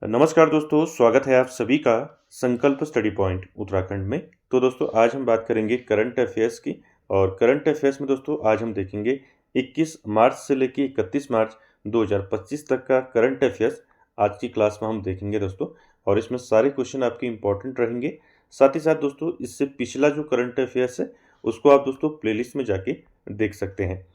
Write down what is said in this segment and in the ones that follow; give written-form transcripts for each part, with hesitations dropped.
नमस्कार दोस्तों, स्वागत है आप सभी का संकल्प स्टडी पॉइंट उत्तराखंड में। तो दोस्तों आज हम बात करेंगे करंट अफेयर्स की। और करंट अफेयर्स में दोस्तों आज हम देखेंगे 21 मार्च से लेकर 31 मार्च 2025 तक का करंट अफेयर्स आज की क्लास में हम देखेंगे दोस्तों। और इसमें सारे क्वेश्चन आपके इंपॉर्टेंट रहेंगे। साथ ही साथ दोस्तों इससे पिछला जो करंट अफेयर्स है उसको आप दोस्तों प्लेलिस्ट में जाके देख सकते हैं।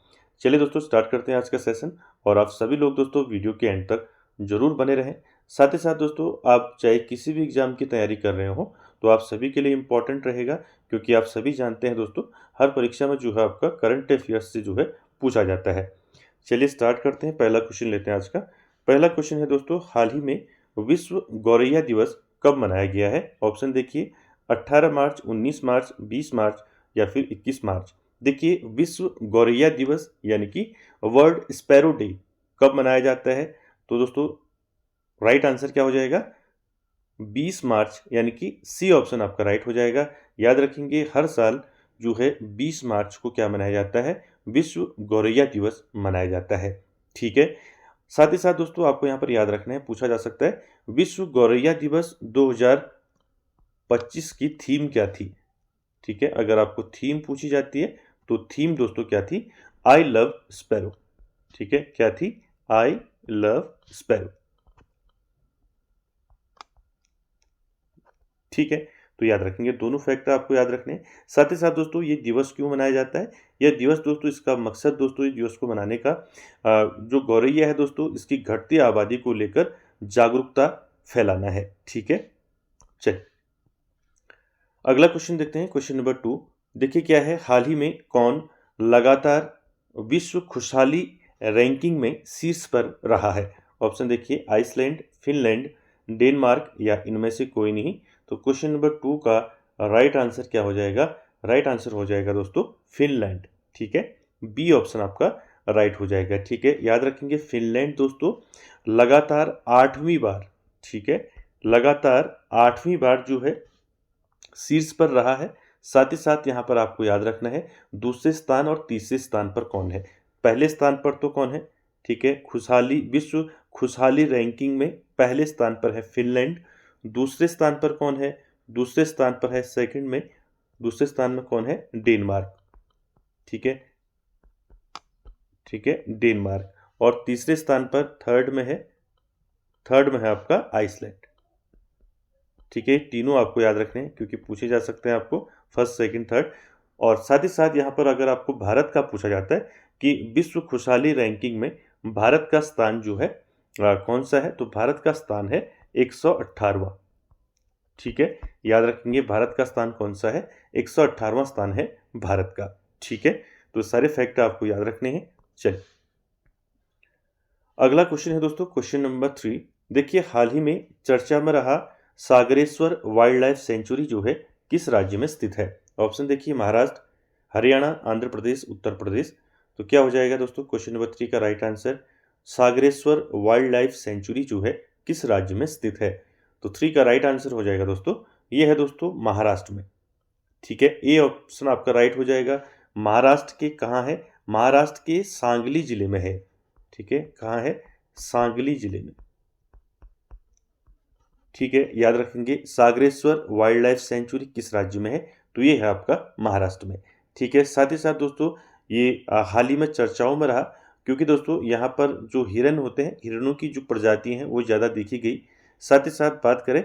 चलिए दोस्तों स्टार्ट करते हैं आज का सेशन। और आप सभी लोग दोस्तों वीडियो के एंड तक जरूर बने रहें। साथ ही साथ दोस्तों आप चाहे किसी भी एग्जाम की तैयारी कर रहे हो तो आप सभी के लिए इम्पोर्टेंट रहेगा, क्योंकि आप सभी जानते हैं दोस्तों हर परीक्षा में जो है आपका करंट अफेयर्स से जो है पूछा जाता है। चलिए स्टार्ट करते हैं। पहला क्वेश्चन लेते हैं आज का। पहला क्वेश्चन है दोस्तों, हाल ही में विश्व गौरैया दिवस कब मनाया गया है? ऑप्शन देखिए 18 मार्च, 19 मार्च, 20 मार्च या फिर 21 मार्च। देखिए विश्व गौरैया दिवस यानी कि वर्ल्ड स्पैरो डे कब मनाया जाता है? तो दोस्तों राइट आंसर क्या हो जाएगा? 20 मार्च, यानी कि सी ऑप्शन आपका राइट हो जाएगा। याद रखेंगे हर साल जो है 20 मार्च को क्या मनाया जाता है? विश्व गौरैया दिवस मनाया जाता है। ठीक है। साथ ही साथ दोस्तों आपको यहाँ पर याद रखना है, पूछा जा सकता है विश्व गौरैया दिवस 2025 की थीम क्या थी? ठीक है, अगर आपको थीम पूछी जाती है तो थीम दोस्तों क्या थी? I love sparrow. ठीक है, क्या थी? I love sparrow. ठीक है, तो याद रखेंगे, दोनों फैक्ट आपको याद रखने हैं। साथ ही साथ दोस्तों ये दिवस क्यों मनाया जाता है? यह दिवस दोस्तों, इसका मकसद दोस्तों इस दिवस को मनाने का जो गौरैया है दोस्तों इसकी घटती आबादी को लेकर जागरूकता फैलाना है। ठीक है, चलिए अगला क्वेश्चन देखते हैं। क्वेश्चन नंबर 2 देखिए क्या है, हाल ही में कौन लगातार विश्व खुशहाली रैंकिंग में शीर्ष पर रहा है? ऑप्शन देखिए आइसलैंड, फिनलैंड, डेनमार्क या इनमें से कोई नहीं। तो क्वेश्चन नंबर 2 का राइट आंसर क्या हो जाएगा? राइट आंसर हो जाएगा दोस्तों फिनलैंड। ठीक है, बी ऑप्शन आपका राइट हो जाएगा। ठीक है, याद रखेंगे फिनलैंड दोस्तों लगातार 8वीं बार, ठीक है, लगातार 8वीं बार जो है शीर्ष पर रहा है। साथ ही साथ यहाँ पर आपको याद रखना है दूसरे स्थान और तीसरे स्थान पर कौन है। पहले स्थान पर तो कौन है? ठीक है, खुशहाली विश्व खुशहाली रैंकिंग में पहले स्थान पर है फिनलैंड। दूसरे स्थान पर कौन है? दूसरे स्थान पर है सेकंड में, दूसरे स्थान में कौन है? डेनमार्क। ठीक है, ठीक है, डेनमार्क। और तीसरे स्थान पर थर्ड में है आपका आइसलैंड। ठीक है, तीनों आपको याद रखने हैं क्योंकि पूछे जा सकते हैं आपको फर्स्ट, सेकंड, थर्ड। और साथ ही साथ यहाँ पर अगर आपको भारत का पूछा जाता है कि विश्व खुशहाली रैंकिंग में भारत का स्थान जो है कौन सा है, तो भारत का स्थान है 118वां। ठीक है, याद रखेंगे भारत का स्थान कौन सा है? 118वां स्थान है भारत का। ठीक है, तो सारे फैक्ट आपको याद रखने हैं। चलिए अगला क्वेश्चन है दोस्तों, क्वेश्चन नंबर 3 देखिए, हाल ही में चर्चा में रहा सागरेश्वर वाइल्ड लाइफ सेंचुरी जो है किस राज्य में स्थित है? ऑप्शन देखिए महाराष्ट्र, हरियाणा, आंध्र प्रदेश, उत्तर प्रदेश। तो क्या हो जाएगा दोस्तों क्वेश्चन नंबर 3 का right answer? Sagareshwar wild life sanctuary जो है किस राज्य में स्थित है? तो 3 का राइट आंसर हो जाएगा दोस्तों, ये है दोस्तों महाराष्ट्र में। ठीक है, ए ऑप्शन आपका राइट हो जाएगा। महाराष्ट्र के कहाँ है? महाराष्ट्र के सांगली जिले में है। ठीक है, कहाँ है? सांगली जिले में। ठीक है, याद रखेंगे सागरेश्वर वाइल्ड लाइफ सेंचुरी किस राज्य में है? तो ये है आपका महाराष्ट्र में। ठीक है, साथ ही साथ दोस्तों ये हाल ही में चर्चाओं में रहा, क्योंकि दोस्तों यहाँ पर जो हिरन होते हैं, हिरणों की जो प्रजाति हैं वो ज़्यादा देखी गई। साथ ही साथ बात करें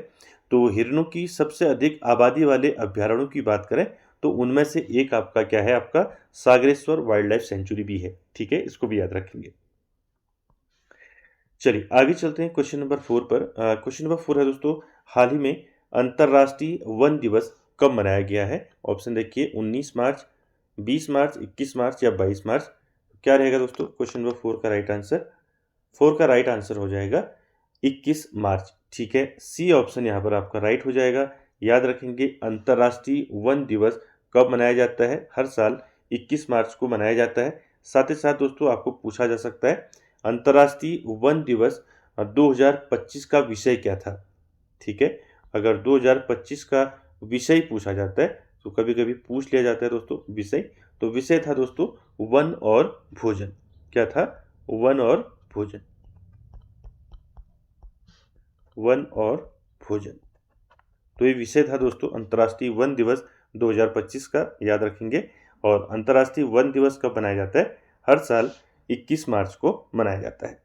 तो हिरणों की सबसे अधिक आबादी वाले अभ्यारण्यों की बात करें तो उनमें से एक आपका क्या है? आपका सागरेश्वर वाइल्ड लाइफ सेंचुरी भी है। ठीक है, इसको भी याद रखेंगे। चलिए आगे चलते हैं क्वेश्चन नंबर 4 पर। क्वेश्चन नंबर 4 है दोस्तों, हाल ही में अंतर्राष्ट्रीय वन दिवस कब मनाया गया है? ऑप्शन देखिए 19 मार्च, 20 मार्च, 21 मार्च या 22 मार्च। क्या रहेगा दोस्तों क्वेश्चन नंबर 4 का राइट आंसर? 4 का राइट आंसर हो जाएगा 21 मार्च। ठीक है, सी ऑप्शन यहाँ पर आपका राइट हो जाएगा। याद रखेंगे अंतर्राष्ट्रीय वन दिवस कब मनाया जाता है? हर साल 21 मार्च को मनाया जाता है। साथ ही साथ दोस्तों आपको पूछा जा सकता है अंतर्राष्ट्रीय वन दिवस 2025 का विषय क्या था? ठीक है, अगर 2025 का विषय पूछा जाता है तो कभी कभी पूछ लिया जाता है दोस्तों विषय। तो विषय था दोस्तों वन और भोजन। क्या था? वन और भोजन। वन और भोजन। तो ये विषय था दोस्तों अंतर्राष्ट्रीय वन दिवस 2025 का, याद रखेंगे। और अंतर्राष्ट्रीय वन दिवस कब मनाया जाता है? हर साल 21 मार्च को मनाया जाता है।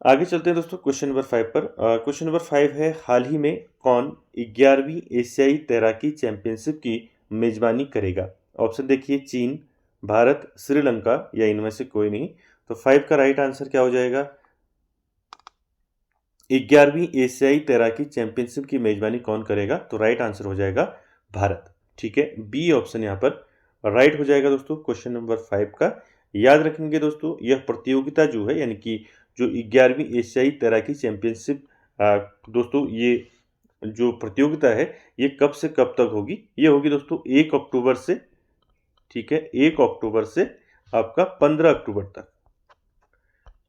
आगे चलते हैं दोस्तों क्वेश्चन नंबर 5 पर। क्वेश्चन नंबर 5 है, हाल ही में कौन 11वीं एशियाई तैराकी चैंपियनशिप की मेजबानी करेगा? ऑप्शन देखिए, चीन, भारत, श्रीलंका या इनमें से कोई नहीं। तो 5 का राइट आंसर क्या हो जाएगा? 11वीं एशियाई तैराकी चैंपियनशिप की मेजबानी कौन करेगा? तो राइट आंसर हो जाएगा भारत। ठीक है, बी ऑप्शन यहाँ पर राइट हो जाएगा दोस्तों क्वेश्चन नंबर 5 का। याद रखेंगे दोस्तों, यह प्रतियोगिता जो है, यानी कि जो 11वीं एशियाई तैराकी चैंपियनशिप, दोस्तों ये जो प्रतियोगिता है ये कब से कब तक होगी? ये होगी दोस्तों 1 अक्टूबर से, ठीक है, 1 अक्टूबर से आपका 15 अक्टूबर तक।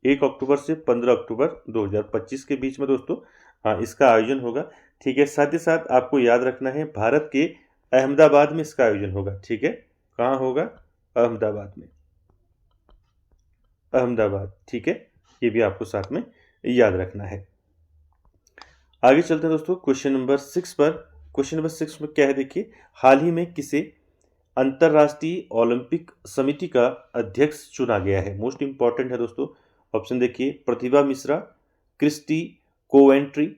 1 अक्टूबर से 15 अक्टूबर 2025 के बीच में दोस्तों इसका आयोजन होगा। ठीक है, साथ ही साथ आपको याद रखना है भारत के अहमदाबाद में इसका आयोजन होगा। ठीक है, कहाँ होगा? अहमदाबाद में, अहमदाबाद। ठीक है, ये भी आपको साथ में याद रखना है। आगे चलते हैं दोस्तों क्वेश्चन नंबर 6 पर। क्वेश्चन नंबर 6 में क्या है देखिए, हाल ही में किसे अंतर्राष्ट्रीय ओलंपिक समिति का अध्यक्ष चुना गया है? मोस्ट इंपॉर्टेंट है दोस्तों। ऑप्शन देखिए, प्रतिभा मिश्रा, क्रिस्टी कोवेंट्री,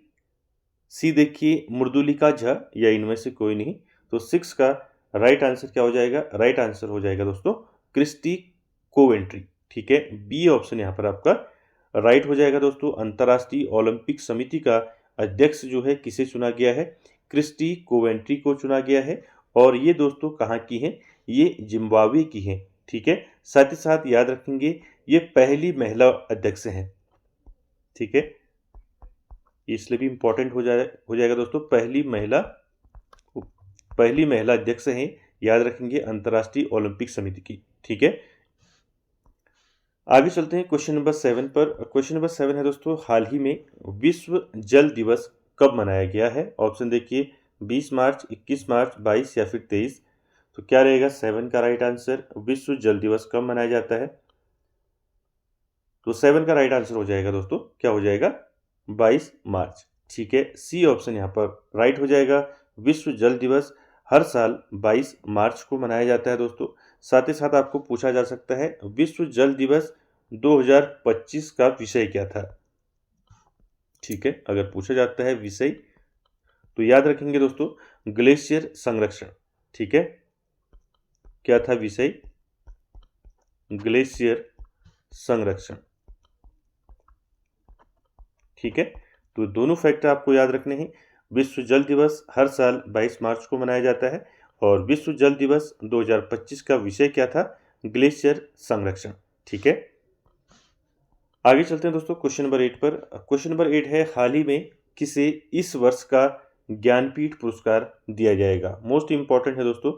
सी देखिए मृदुलिका झा या इनमें से कोई नहीं। तो 6 का राइट आंसर क्या हो जाएगा? राइट आंसर हो जाएगा दोस्तों क्रिस्टी कोवेंट्री। ठीक है, बी ऑप्शन यहाँ पर आपका राइट हो जाएगा दोस्तों। अंतर्राष्ट्रीय ओलंपिक समिति का अध्यक्ष जो है किसे चुना गया है? क्रिस्टी कोवेंट्री को चुना गया है। और ये दोस्तों कहाँ की हैं? ये जिम्बाब्वे की हैं। ठीक है, साथ ही साथ याद रखेंगे ये पहली महिला अध्यक्ष हैं। ठीक है, इसलिए भी इंपॉर्टेंट हो जाएगा दोस्तों, पहली महिला अध्यक्ष हैं, याद रखेंगे, अंतर्राष्ट्रीय ओलंपिक समिति की। ठीक है, आगे चलते हैं क्वेश्चन नंबर 7 पर। क्वेश्चन नंबर 7 है दोस्तों, हाल ही में विश्व जल दिवस कब मनाया गया है? ऑप्शन देखिए, 20 मार्च, 21 मार्च, 22 या फिर 23। तो क्या रहेगा 7 का राइट आंसर? विश्व जल दिवस कब मनाया जाता है? तो 7 का राइट आंसर हो जाएगा दोस्तों, क्या हो जाएगा? 22 मार्च। ठीक है, सी ऑप्शन यहाँ पर राइट हो जाएगा। विश्व जल दिवस हर साल 22 मार्च को मनाया जाता है दोस्तों। साथ ही साथ आपको पूछा जा सकता है विश्व जल दिवस 2025 का विषय क्या था? ठीक है, अगर पूछा जाता है विषय तो याद रखेंगे दोस्तों ग्लेशियर संरक्षण। ठीक है, क्या था विषय? ग्लेशियर संरक्षण। ठीक है, तो दोनों फैक्टर आपको याद रखने हैं। विश्व जल दिवस हर साल 22 मार्च को मनाया जाता है और विश्व जल दिवस 2025 का विषय क्या था? ग्लेशियर संरक्षण। ठीक है, आगे चलते हैं दोस्तों क्वेश्चन नंबर 8 पर। क्वेश्चन नंबर 8 है, हाल ही में किसे इस वर्ष का ज्ञानपीठ पुरस्कार दिया जाएगा? मोस्ट इंपॉर्टेंट है दोस्तों।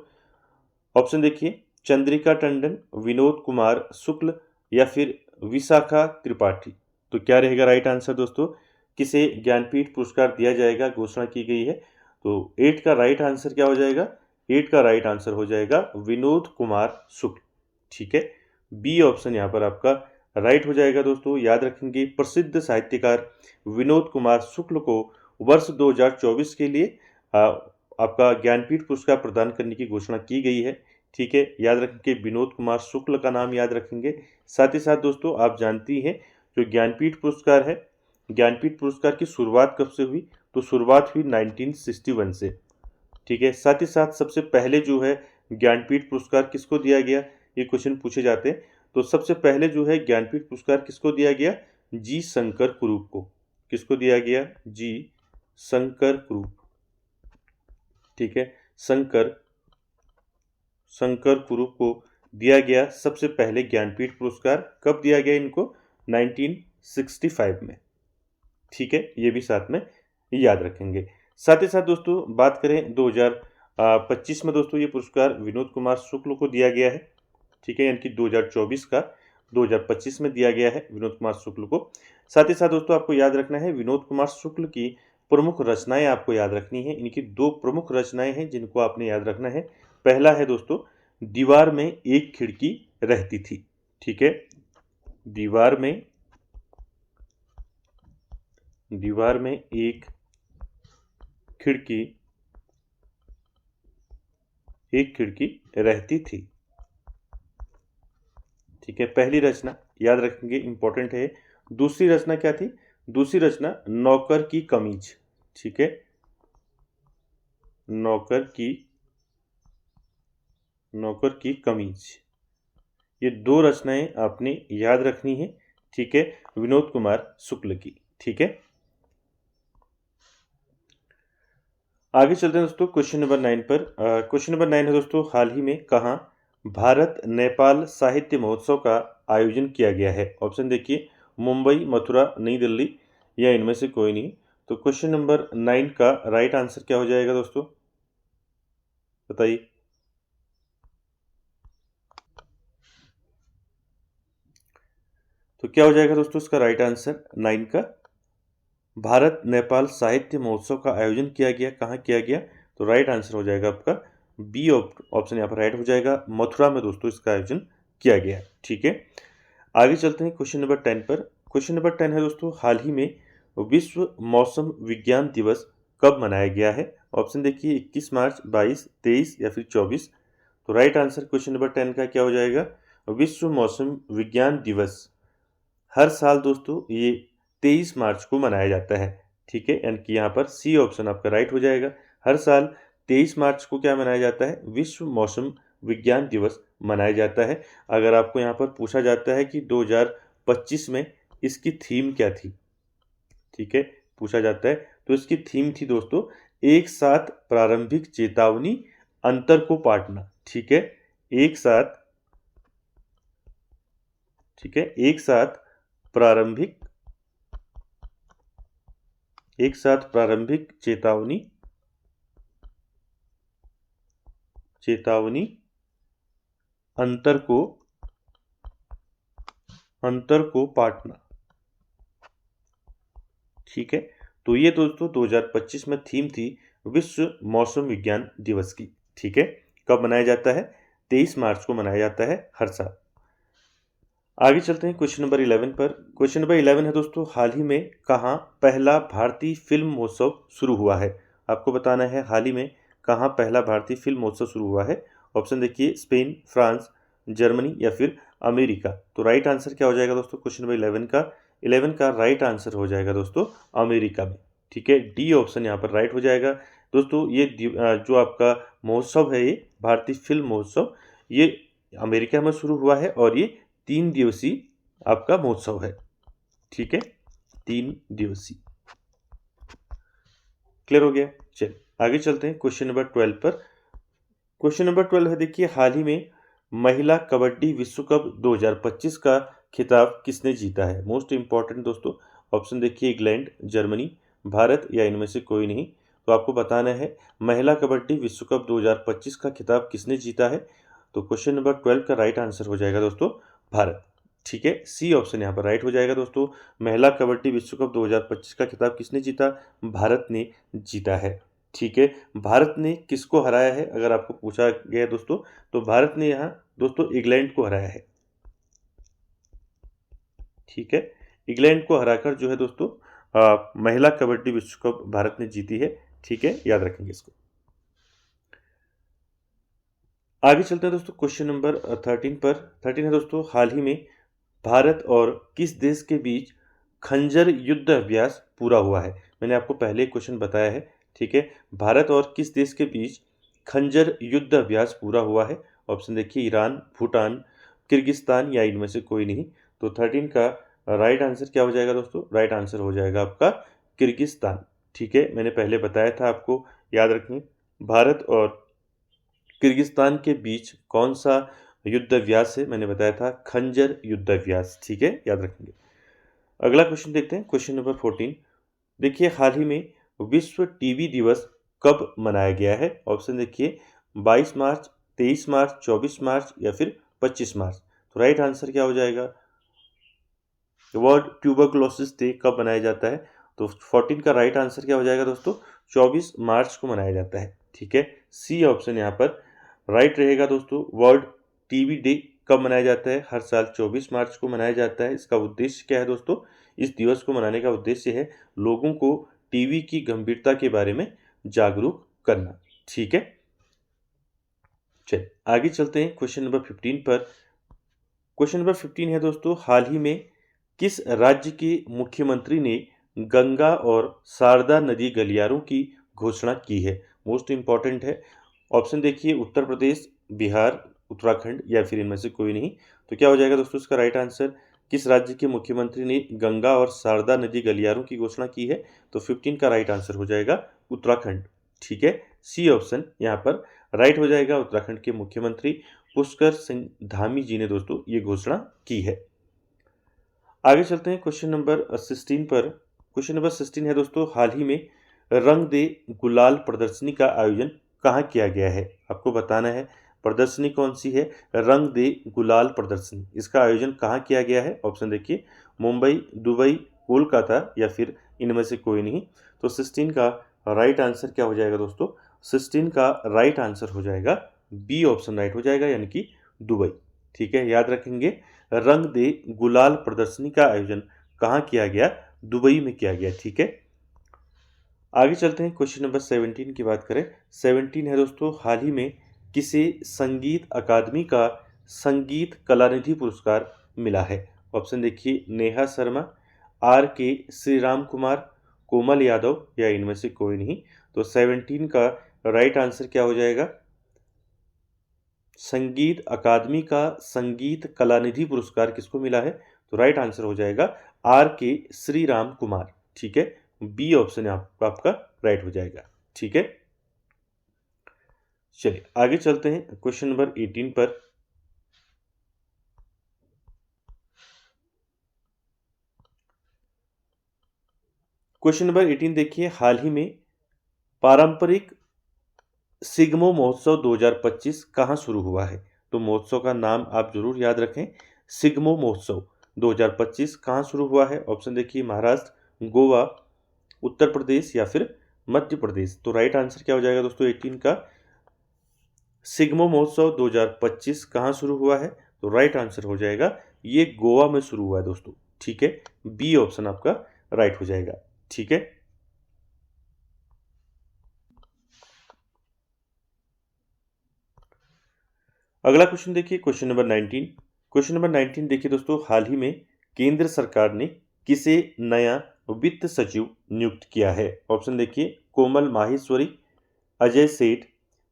ऑप्शन देखिए, चंद्रिका टंडन, विनोद कुमार शुक्ल या फिर विशाखा त्रिपाठी। तो क्या रहेगा राइट आंसर दोस्तों? किसे ज्ञानपीठ पुरस्कार दिया जाएगा, घोषणा की गई है। तो 8 का राइट आंसर क्या हो जाएगा? 8 का राइट आंसर हो जाएगा विनोद कुमार शुक्ल। ठीक है, बी ऑप्शन यहाँ पर आपका राइट हो जाएगा दोस्तों। याद रखेंगे प्रसिद्ध साहित्यकार विनोद कुमार शुक्ल को वर्ष 2024 के लिए आपका ज्ञानपीठ पुरस्कार प्रदान करने की घोषणा की गई है। ठीक है, याद रखेंगे विनोद कुमार शुक्ल का नाम याद रखेंगे। साथ ही साथ दोस्तों आप जानती हैं जो ज्ञानपीठ पुरस्कार है, ज्ञानपीठ पुरस्कार की शुरुआत कब से हुई? तो शुरुआत हुई 1961 से। ठीक है, साथ ही साथ सबसे पहले जो है ज्ञानपीठ पुरस्कार किसको दिया गया? ये क्वेश्चन पूछे जाते हैं। तो सबसे पहले जो है ज्ञानपीठ पुरस्कार किसको दिया गया? जी शंकर कुरूप को। किसको दिया गया? जी शंकर कुरूप। ठीक है, शंकर कुरूप को दिया गया सबसे पहले ज्ञानपीठ पुरस्कार। कब दिया गया इनको? 1965 में। ठीक है, ये भी साथ में याद रखेंगे। साथ ही साथ दोस्तों बात करें 2025 में दोस्तों ये पुरस्कार विनोद कुमार शुक्ल को दिया गया है। ठीक है, यानी कि 2024 का 2025 में दिया गया है विनोद कुमार शुक्ल को। साथ ही साथ दोस्तों आपको याद रखना है विनोद कुमार शुक्ल की प्रमुख रचनाएं आपको याद रखनी है। इनकी 2 प्रमुख रचनाएं हैं जिनको आपने याद रखना है। पहला है दोस्तों, दीवार में एक खिड़की रहती थी। ठीक है, दीवार में दीवार में एक खिड़की रहती थी। ठीक है, पहली रचना याद रखेंगे, इंपॉर्टेंट है। दूसरी रचना क्या थी? दूसरी रचना नौकर की कमीज। ठीक है, नौकर की कमीज, ये दो रचनाएं आपने याद रखनी है। ठीक है, विनोद कुमार शुक्ल की। ठीक है, आगे चलते हैं दोस्तों क्वेश्चन नंबर 9 पर। क्वेश्चन नंबर 9 है दोस्तों, हाल ही में कहाँ भारत नेपाल साहित्य महोत्सव का आयोजन किया गया है? ऑप्शन देखिए, मुंबई, मथुरा, नई दिल्ली या इनमें से कोई नहीं। तो क्वेश्चन नंबर 9 का राइट आंसर क्या हो जाएगा दोस्तों, बताइए। तो क्या हो जाएगा दोस्तों इसका राइट आंसर 9 का? भारत नेपाल साहित्य महोत्सव का आयोजन किया गया, कहाँ किया गया? तो राइट आंसर हो जाएगा आपका बी ऑप्शन, यहाँ पर राइट हो जाएगा, मथुरा में दोस्तों इसका आयोजन किया गया। ठीक है, आगे चलते हैं क्वेश्चन नंबर 10 पर। क्वेश्चन नंबर 10 है दोस्तों, हाल ही में विश्व मौसम विज्ञान दिवस कब मनाया गया है? ऑप्शन देखिए, 21 मार्च, 22, 23 या फिर 24। तो राइट आंसर क्वेश्चन नंबर 10 का क्या हो जाएगा? विश्व मौसम विज्ञान दिवस हर साल दोस्तों ये 23 मार्च को मनाया जाता है। ठीक है, यानी कि यहाँ पर सी ऑप्शन आपका राइट हो जाएगा। हर साल 23 मार्च को क्या मनाया जाता है? विश्व मौसम विज्ञान दिवस मनाया जाता है। अगर आपको यहाँ पर पूछा जाता है कि 2025 में इसकी थीम क्या थी, ठीक है, पूछा जाता है, तो इसकी थीम थी दोस्तों, एक साथ प्रारंभिक चेतावनी, अंतर को पाटना। ठीक है, एक साथ, ठीक है, एक साथ प्रारंभिक चेतावनी, अंतर को पाटना। ठीक है, तो ये दोस्तों 2025 में थीम थी विश्व मौसम विज्ञान दिवस की। ठीक है, कब मनाया जाता है? 23 मार्च को मनाया जाता है हर साल। आगे चलते हैं क्वेश्चन नंबर 11 पर। क्वेश्चन नंबर 11 है दोस्तों, हाल ही में कहाँ पहला भारतीय फिल्म महोत्सव शुरू हुआ है? आपको बताना है हाल ही में कहाँ पहला भारतीय फिल्म महोत्सव शुरू हुआ है। ऑप्शन देखिए, स्पेन, फ्रांस, जर्मनी या फिर अमेरिका। तो राइट आंसर क्या हो जाएगा दोस्तों क्वेश्चन नंबर 11 का राइट आंसर हो जाएगा दोस्तों अमेरिका में। ठीक है, डी ऑप्शन यहाँ पर राइट हो जाएगा दोस्तों। ये जो आपका महोत्सव है, ये भारतीय फिल्म महोत्सव, ये अमेरिका में शुरू हुआ है और ये 3 दिवसीय आपका महोत्सव है। ठीक है, 3 दिवसीय। क्लियर हो गया? चलिए आगे चलते हैं क्वेश्चन नंबर 12 पर। क्वेश्चन नंबर 12 है, देखिए, हाल ही में महिला कबड्डी विश्व कप 2025 का खिताब किसने जीता है? मोस्ट इंपॉर्टेंट दोस्तों, ऑप्शन देखिए, इंग्लैंड, जर्मनी, भारत या इनमें से कोई नहीं। तो आपको बताना है महिला कबड्डी विश्व कप 2025 का खिताब किसने जीता है। तो क्वेश्चन नंबर 12 का राइट आंसर हो जाएगा दोस्तों भारत। ठीक है, सी ऑप्शन यहाँ पर राइट हो जाएगा दोस्तों। महिला कबड्डी विश्व कप 2025 का खिताब किसने जीता? भारत ने जीता है। ठीक है, भारत ने किसको हराया है अगर आपको पूछा गया दोस्तों, तो भारत ने यहाँ दोस्तों इंग्लैंड को हराया है। ठीक है, इंग्लैंड को हराकर जो है दोस्तों महिला कबड्डी विश्व कप भारत ने जीती है। ठीक है, याद रखेंगे इसको। आगे चलते हैं दोस्तों क्वेश्चन नंबर 13 पर। 13 है दोस्तों, हाल ही में भारत और किस देश के बीच खंजर युद्ध अभ्यास पूरा हुआ है? मैंने आपको पहले क्वेश्चन बताया है। ठीक है, भारत और किस देश के बीच खंजर युद्ध अभ्यास पूरा हुआ है? ऑप्शन देखिए, ईरान, भूटान, किर्गिस्तान या इनमें से कोई नहीं। तो 13 का राइट आंसर क्या हो जाएगा दोस्तों? राइट आंसर हो जाएगा आपका किर्गिस्तान। ठीक है, मैंने पहले बताया था आपको, याद रखें, भारत और किर्गिस्तान के बीच कौन सा युद्ध अभ्यास है? मैंने बताया था खंजर युद्ध अभ्यास। ठीक है, याद रखेंगे। अगला क्वेश्चन देखते हैं, क्वेश्चन नंबर 14। देखिए, हाल ही में विश्व टीबी दिवस कब मनाया गया है? ऑप्शन देखिए, 22 मार्च, 23 मार्च, 24 मार्च या फिर 25 मार्च। तो राइट आंसर क्या हो जाएगा? वर्ल्ड ट्यूबरकुलोसिस डे कब मनाया जाता है? तो 14 का राइट आंसर क्या हो जाएगा दोस्तों? 24 मार्च को मनाया जाता है। ठीक है, सी ऑप्शन यहाँ पर राइट रहेगा दोस्तों। वर्ल्ड टीबी डे कब मनाया जाता है? हर साल 24 मार्च को मनाया जाता है। इसका उद्देश्य क्या है दोस्तों? इस दिवस को मनाने का उद्देश्य है लोगों को टीबी की गंभीरता के बारे में जागरूक करना। ठीक है, चलिए आगे चलते हैं क्वेश्चन नंबर 15 पर। क्वेश्चन नंबर 15 है दोस्तों, हाल ही में किस राज्य के मुख्यमंत्री ने गंगा और शारदा नदी गलियारों की घोषणा की है? मोस्ट इंपॉर्टेंट है। ऑप्शन देखिए, उत्तर प्रदेश, बिहार, उत्तराखंड या फिर इनमें से कोई नहीं। तो क्या हो जाएगा दोस्तों इसका राइट आंसर? किस राज्य के मुख्यमंत्री ने गंगा और शारदा नदी गलियारों की घोषणा की है? तो 15 का राइट आंसर हो जाएगा उत्तराखंड। ठीक है, सी ऑप्शन यहाँ पर राइट हो जाएगा। उत्तराखंड के मुख्यमंत्री पुष्कर सिंह धामी जी ने दोस्तों ये घोषणा की है। आगे चलते हैं क्वेश्चन नंबर 16 पर। क्वेश्चन नंबर 16 है दोस्तों, हाल ही में रंग दे गुलाल प्रदर्शनी का आयोजन कहाँ किया गया है? आपको बताना है प्रदर्शनी कौन सी है। रंग दे गुलाल प्रदर्शनी, इसका आयोजन कहाँ किया गया है? ऑप्शन देखिए, मुंबई, दुबई, कोलकाता या फिर इनमें से कोई नहीं। तो 16 का राइट आंसर क्या हो जाएगा दोस्तों? 16 का राइट आंसर हो जाएगा बी ऑप्शन राइट हो जाएगा, यानी कि दुबई। ठीक है, याद रखेंगे, रंग दे गुलाल प्रदर्शनी का आयोजन कहाँ किया गया? दुबई में किया गया। ठीक है, आगे चलते हैं क्वेश्चन नंबर 17 की बात करें। 17 है दोस्तों, हाल ही में किसे संगीत अकादमी का संगीत कलानिधि पुरस्कार मिला है? ऑप्शन देखिए, नेहा शर्मा, आर के श्रीराम कुमार, कोमल यादव या इनमें से कोई नहीं। तो 17 का राइट आंसर क्या हो जाएगा? संगीत अकादमी का संगीत कलानिधि पुरस्कार किसको मिला है? तो राइट आंसर हो जाएगा आर के श्रीराम कुमार। ठीक है, बी ऑप्शन आपका राइट हो जाएगा। ठीक है, चलिए आगे चलते हैं क्वेश्चन नंबर 18 पर। क्वेश्चन नंबर 18 देखिए, हाल ही में पारंपरिक सिग्मो महोत्सव 2025 कहाँ शुरू हुआ है? तो महोत्सव का नाम आप जरूर याद रखें, सिग्मो महोत्सव 2025 कहाँ शुरू हुआ है? ऑप्शन देखिए, महाराष्ट्र, गोवा, उत्तर प्रदेश या फिर मध्य प्रदेश। तो राइट आंसर क्या हो जाएगा दोस्तों 18 का? सिग्मो महोत्सव 2025 कहाँ शुरू हुआ है? तो राइट आंसर हो जाएगा ये गोवा में शुरू हुआ है दोस्तों। ठीक है, बी ऑप्शन आपका राइट हो जाएगा। ठीक है, अगला क्वेश्चन देखिए, क्वेश्चन नंबर 19। क्वेश्चन नंबर 19 देखिए दोस्तों, हाल ही में केंद्र सरकार ने किसे नया वित्त सचिव नियुक्त किया है? ऑप्शन देखिए, कोमल माहेश्वरी, अजय सेठ,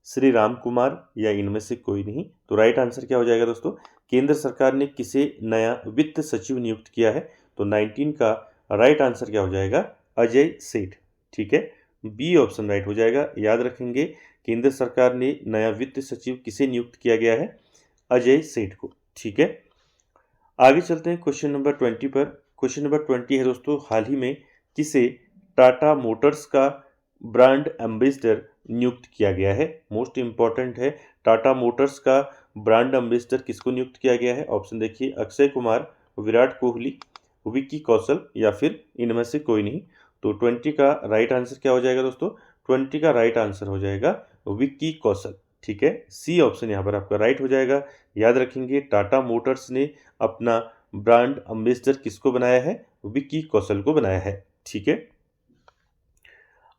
श्री राम कुमार या इनमें से कोई नहीं। तो राइट आंसर क्या हो जाएगा दोस्तों? केंद्र सरकार ने किसे नया वित्त सचिव नियुक्त किया है? तो 19 का राइट आंसर क्या हो जाएगा? अजय सेठ। ठीक है, बी ऑप्शन राइट हो जाएगा। याद रखेंगे, केंद्र सरकार ने नया वित्त सचिव किसे नियुक्त किया गया है? अजय सेठ को। ठीक है, आगे चलते हैं क्वेश्चन नंबर 20 पर। क्वेश्चन नंबर 20 है दोस्तों, हाल ही में किसे टाटा मोटर्स का ब्रांड एम्बेसडर नियुक्त किया गया है? मोस्ट इंपॉर्टेंट है, टाटा मोटर्स का ब्रांड एम्बेसडर किसको नियुक्त किया गया है? ऑप्शन देखिए, अक्षय कुमार, विराट कोहली, विक्की कौशल या फिर इनमें से कोई नहीं। तो 20 का राइट आंसर क्या हो जाएगा दोस्तों? 20 का राइट आंसर हो जाएगा विक्की कौशल। ठीक है, सी ऑप्शन यहाँ पर आपका राइट हो जाएगा। याद रखेंगे, टाटा मोटर्स ने अपना ब्रांड एम्बेसडर किसको बनाया है? विक्की कौशल को बनाया है। ठीक है,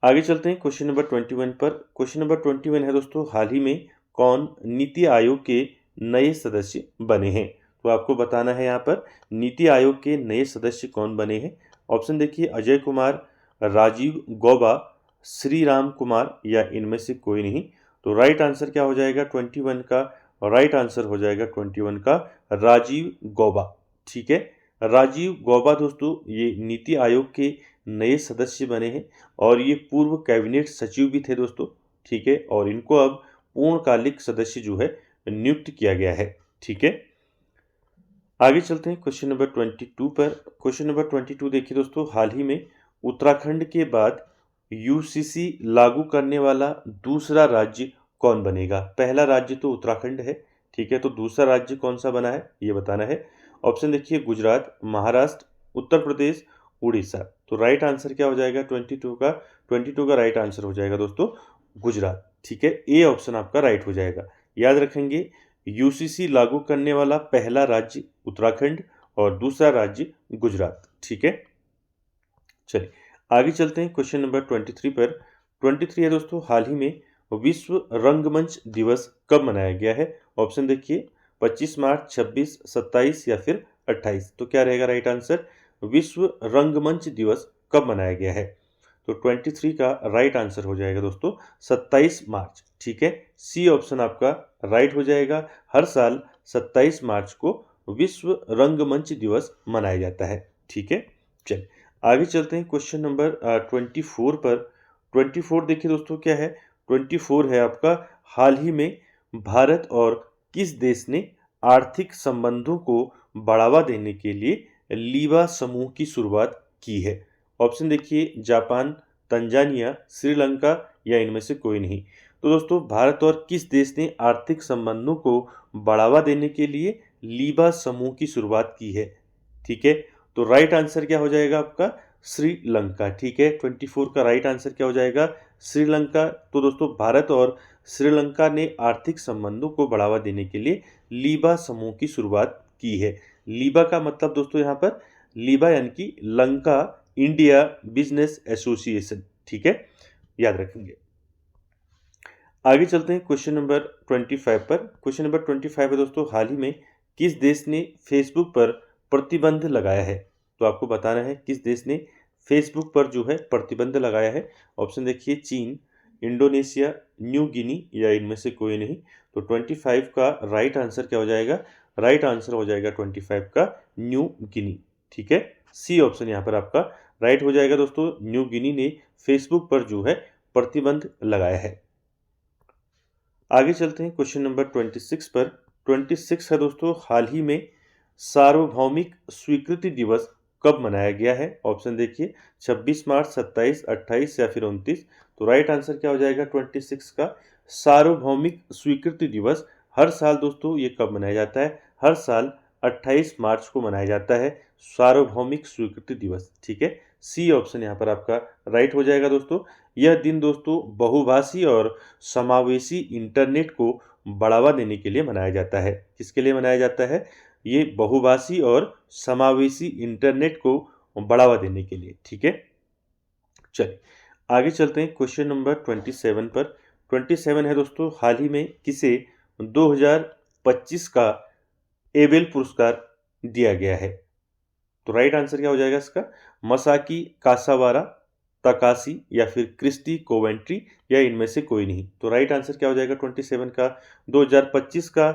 आगे चलते हैं क्वेश्चन नंबर 21 पर। क्वेश्चन नंबर 21 है दोस्तों, हाल ही में कौन नीति आयोग के नए सदस्य बने हैं? तो आपको बताना है यहाँ पर नीति आयोग के नए सदस्य कौन बने हैं। ऑप्शन देखिए, अजय कुमार, राजीव गौबा, श्री राम कुमार या इनमें से कोई नहीं। तो राइट आंसर क्या हो जाएगा 21 का? राइट आंसर हो जाएगा 21 का राजीव गौबा। ठीक है, राजीव गौबा दोस्तों ये नीति आयोग के नए सदस्य बने हैं और ये पूर्व कैबिनेट सचिव भी थे दोस्तों। ठीक है, और इनको अब पूर्णकालिक सदस्य जो है नियुक्त किया गया है। ठीक है, आगे चलते हैं क्वेश्चन नंबर 22 पर। क्वेश्चन नंबर 22 देखिए दोस्तों, हाल ही में उत्तराखंड के बाद यूसीसी लागू करने वाला दूसरा राज्य कौन बनेगा? पहला राज्य तो उत्तराखंड है। ठीक है, तो दूसरा राज्य कौन सा बना है ये बताना है। ऑप्शन देखिए, गुजरात, महाराष्ट्र, उत्तर प्रदेश, उड़ीसा। तो राइट आंसर क्या हो जाएगा 22 का राइट आंसर हो जाएगा दोस्तों गुजरात। ठीक है, ए ऑप्शन आपका राइट हो जाएगा। याद रखेंगे, यूसीसी लागू करने वाला पहला राज्य उत्तराखंड और दूसरा राज्य गुजरात। ठीक है, चलिए आगे चलते हैं क्वेश्चन नंबर 23 पर। 23 है दोस्तों, हाल ही में विश्व रंगमंच दिवस कब मनाया गया है? ऑप्शन देखिए, 25 मार्च, 26, 27 या फिर 28। तो क्या रहेगा राइट आंसर? विश्व रंगमंच दिवस कब मनाया गया है? तो 23 का राइट आंसर हो जाएगा दोस्तों 27 मार्च। ठीक है, सी ऑप्शन आपका राइट हो जाएगा। हर साल 27 मार्च को विश्व रंगमंच दिवस मनाया जाता है। ठीक है, चलिए आगे चलते हैं क्वेश्चन नंबर 24 पर। 24 देखिए दोस्तों क्या है? 24 है आपका, हाल ही में भारत और किस देश ने आर्थिक संबंधों को बढ़ावा देने के लिए लीवा समूह की शुरुआत की है? ऑप्शन देखिए, जापान, तंजानिया, श्रीलंका या इनमें से कोई नहीं। तो दोस्तों भारत और किस देश ने आर्थिक संबंधों को बढ़ावा देने के लिए लीवा समूह की शुरुआत की है? ठीक है, तो राइट आंसर क्या हो जाएगा आपका? श्रीलंका। ठीक है, 24 का राइट आंसर क्या हो जाएगा? श्रीलंका। तो दोस्तों भारत और श्रीलंका ने आर्थिक संबंधों को बढ़ावा देने के लिए लीबा समूह की शुरुआत की है। लीबा का मतलब दोस्तों यहाँ पर लीबा यानी कि लंका इंडिया बिजनेस एसोसिएशन। ठीक है, याद रखेंगे। आगे चलते हैं क्वेश्चन नंबर 25 पर। क्वेश्चन नंबर 25 है दोस्तों, हाल ही में किस देश ने फेसबुक पर प्रतिबंध लगाया है? तो आपको बताना है किस देश ने फेसबुक पर जो है प्रतिबंध लगाया है। ऑप्शन देखिए, चीन, इंडोनेशिया, न्यू गिनी या इनमें से कोई नहीं। तो 25 का राइट आंसर क्या हो जाएगा? राइट आंसर हो जाएगा 25 का न्यू गिनी। ठीक है, सी ऑप्शन यहाँ पर आपका राइट हो जाएगा दोस्तों। न्यू गिनी ने फेसबुक पर जो है प्रतिबंध लगाया है। आगे चलते हैं क्वेश्चन नंबर 26 पर। 26 है दोस्तों, हाल ही में सार्वभौमिक स्वीकृति दिवस कब मनाया गया है? ऑप्शन देखिए, 26 मार्च, 27, 28 या फिर 29। तो राइट आंसर क्या हो जाएगा 26 का? सार्वभौमिक स्वीकृति दिवस हर साल दोस्तों ये कब मनाया जाता है? हर साल 28 मार्च को मनाया जाता है सार्वभौमिक स्वीकृति दिवस। ठीक है, सी ऑप्शन यहाँ पर आपका राइट हो जाएगा दोस्तों। यह दिन दोस्तों बहुभाषी और समावेशी इंटरनेट को बढ़ावा देने के लिए मनाया जाता है। किसके लिए मनाया जाता है? ये बहुभाषी और समावेशी इंटरनेट को बढ़ावा देने के लिए। ठीक है, चलिए आगे चलते हैं क्वेश्चन नंबर 27 पर। 27 है दोस्तों, हाल ही में किसे 2025 का एबेल पुरस्कार दिया गया है? तो राइट आंसर क्या हो जाएगा इसका? मसाकी कासावारा, तकासी या फिर क्रिस्टी कोवेंट्री या इनमें से कोई नहीं। तो राइट आंसर क्या हो जाएगा 27 का? 2025 का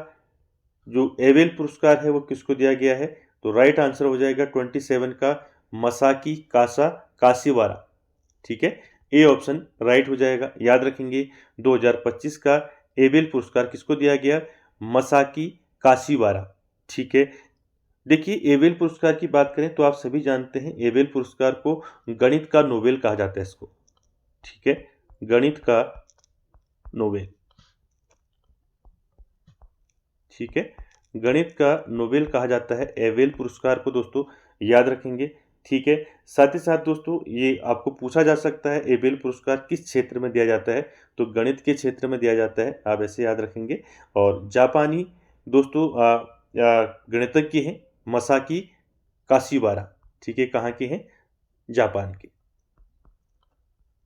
जो एबेल पुरस्कार है वो किसको दिया गया है? तो राइट आंसर हो जाएगा 27 का मसाकी कासा कासीवारा। ठीक है, ए ऑप्शन राइट हो जाएगा। याद रखेंगे 2025 का एबेल पुरस्कार किसको दिया गया? मसाकी कासीवारा। ठीक है, देखिए एबेल पुरस्कार की बात करें तो आप सभी जानते हैं एबेल पुरस्कार को गणित का नोबेल कहा जाता है इसको। ठीक है, गणित का नोबेल। ठीक है, गणित का नोबेल कहा जाता है एबेल पुरस्कार को दोस्तों, याद रखेंगे। ठीक है, साथ ही साथ दोस्तों ये आपको पूछा जा सकता है एबेल पुरस्कार किस क्षेत्र में दिया जाता है? तो गणित के क्षेत्र में दिया जाता है, आप ऐसे याद रखेंगे। और जापानी दोस्तों गणितज्ञ हैं मसाकी काशीवारा। ठीक है, कहाँ के हैं? जापान के।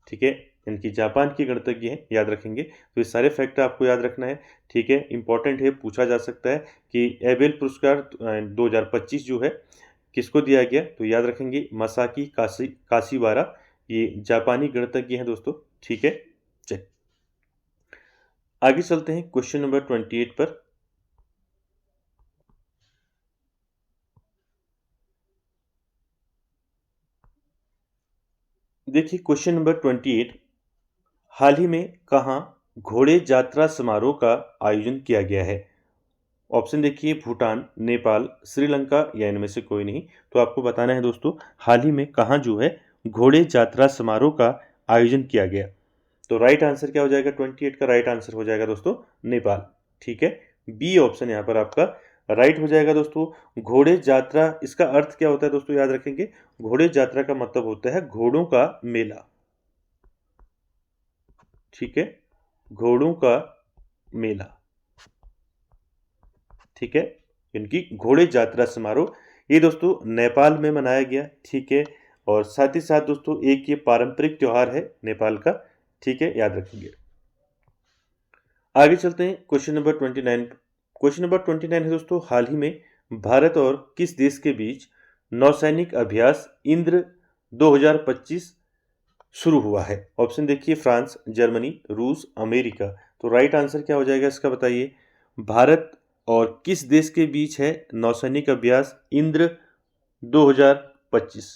ठीक है, इनकी जापान के गणितज्ञ हैं, याद रखेंगे। तो ये सारे फैक्ट आपको याद रखना है। ठीक है, इंपॉर्टेंट है, पूछा जा सकता है कि एबेल पुरस्कार 2025 जो है किसको दिया गया? तो याद रखेंगे मसाकी काशीवारा, ये जापानी गणितज्ञ हैं दोस्तों। ठीक है, चलिए आगे चलते हैं क्वेश्चन नंबर 28 पर। देखिए क्वेश्चन नंबर 28, हाल ही में कहाँ घोड़े यात्रा समारोह का आयोजन किया गया है? ऑप्शन देखिए, भूटान, नेपाल, श्रीलंका या इनमें से कोई नहीं। तो आपको बताना है दोस्तों हाल ही में कहाँ जो है घोड़े यात्रा समारोह का आयोजन किया गया। तो राइट आंसर क्या हो जाएगा 28 का? राइट आंसर हो जाएगा दोस्तों नेपाल। ठीक है, बी ऑप्शन यहाँ पर आपका राइट हो जाएगा दोस्तों। घोड़े यात्रा, इसका अर्थ क्या होता है दोस्तों? याद रखेंगे, घोड़े यात्रा का मतलब होता है घोड़ों का मेला। ठीक है, घोड़ों का मेला। ठीक है, इनकी घोड़े यात्रा समारोह, ये दोस्तों नेपाल में मनाया गया, ठीक है। और साथ ही साथ दोस्तों एक ये पारंपरिक त्योहार है नेपाल का, ठीक है, याद रखेंगे। आगे चलते हैं क्वेश्चन नंबर 29। क्वेश्चन नंबर 29 है दोस्तों, हाल ही में भारत और किस देश के बीच नौसैनिक अभ्यास इंद्र 2025 शुरू हुआ है? ऑप्शन देखिए, फ्रांस, जर्मनी, रूस, अमेरिका। तो राइट आंसर क्या हो जाएगा इसका बताइए। भारत और किस देश के बीच है नौसैनिक अभ्यास इंद्र 2025,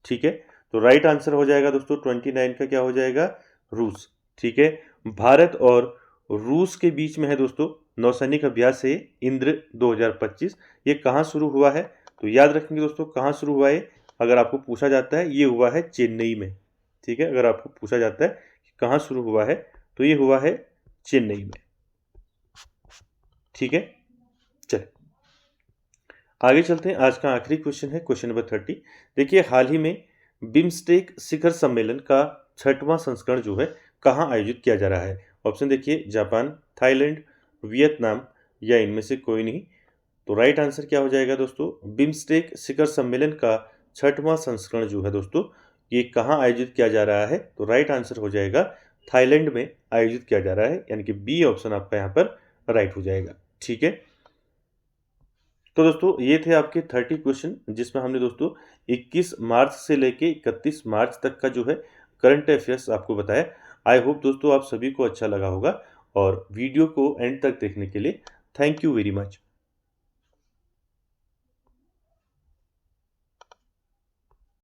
ठीक है। तो राइट आंसर हो जाएगा दोस्तों 29 का क्या हो जाएगा, रूस, ठीक है। भारत और रूस के बीच में है दोस्तों नौसैनिक अभ्यास है इंद्र 2025। ये कहाँ शुरू हुआ है? तो याद रखेंगे दोस्तों, कहाँ शुरू हुआ है अगर आपको पूछा जाता है, ये हुआ है चेन्नई में, ठीक है। अगर आपको पूछा जाता है कि कहाँ शुरू हुआ है तो ये हुआ है चेन्नई में, ठीक है। चलिए आगे चलते हैं। आज का आखिरी क्वेश्चन है क्वेश्चन नंबर 30। देखिए, हाल ही में बिम्स्टेक शिखर सम्मेलन का 6वां संस्करण जो है कहाँ आयोजित किया जा रहा है? ऑप्शन देखिए, जापान, थाईलैंड, वियतनाम या इनमें से कोई नहीं। तो राइट आंसर क्या हो जाएगा दोस्तों, बिम्स्टेक शिखर सम्मेलन का 6वां संस्करण जो है दोस्तों ये कहाँ आयोजित किया जा रहा है? तो राइट आंसर हो जाएगा थाईलैंड में आयोजित किया जा रहा है, यानी कि बी ऑप्शन आपका यहाँ पर राइट हो जाएगा, ठीक है। तो दोस्तों ये थे आपके 30 क्वेश्चन, जिसमें हमने दोस्तों 21 मार्च से लेके 31 मार्च तक का जो है करंट अफेयर्स आपको बताया। आई होप दोस्तों आप सभी को अच्छा लगा होगा, और वीडियो को एंड तक देखने के लिए थैंक यू वेरी मच।